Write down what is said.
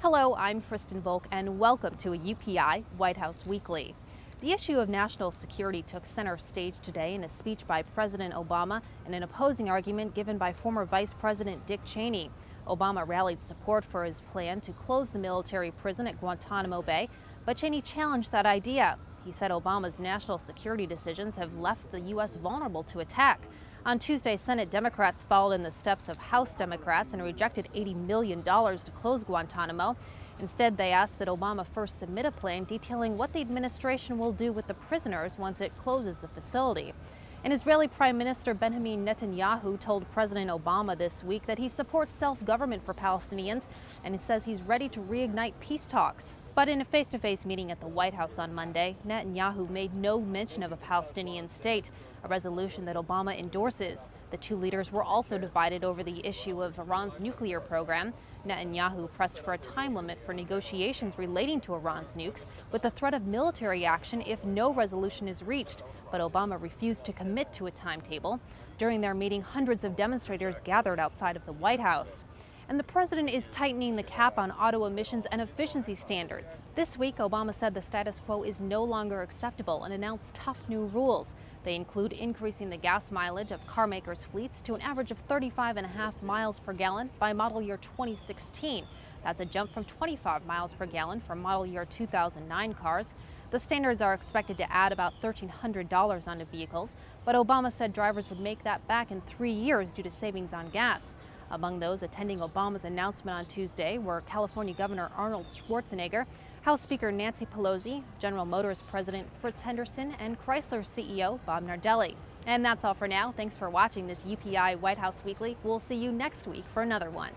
Hello, I'm Kristen Volk, and welcome to a UPI White House Weekly. The issue of national security took center stage today in a speech by President Obama and an opposing argument given by former Vice President Dick Cheney. Obama rallied support for his plan to close the military prison at Guantanamo Bay, but Cheney challenged that idea. He said Obama's national security decisions have left the U.S. vulnerable to attack. On Tuesday, Senate Democrats followed in the steps of House Democrats and rejected $80 million to close Guantanamo. Instead, they asked that Obama first submit a plan detailing what the administration will do with the prisoners once it closes the facility. An Israeli Prime Minister Benjamin Netanyahu told President Obama this week that he supports self-government for Palestinians, and he says he's ready to reignite peace talks. But in a face-to-face meeting at the White House on Monday, Netanyahu made no mention of a Palestinian state, a resolution that Obama endorses. The two leaders were also divided over the issue of Iran's nuclear program. Netanyahu pressed for a time limit for negotiations relating to Iran's nukes, with the threat of military action if no resolution is reached. But Obama refused to commit to a timetable. During their meeting, hundreds of demonstrators gathered outside of the White House. And the president is tightening the cap on auto emissions and efficiency standards. This week, Obama said the status quo is no longer acceptable and announced tough new rules. They include increasing the gas mileage of car makers' fleets to an average of 35.5 miles per gallon by model year 2016. That's a jump from 25 miles per gallon for model year 2009 cars. The standards are expected to add about $1,300 onto vehicles, but Obama said drivers would make that back in 3 years due to savings on gas. Among those attending Obama's announcement on Tuesday were California Governor Arnold Schwarzenegger, House Speaker Nancy Pelosi, General Motors President Fritz Henderson, and Chrysler CEO Bob Nardelli. And that's all for now. Thanks for watching this UPI White House Weekly. We'll see you next week for another one.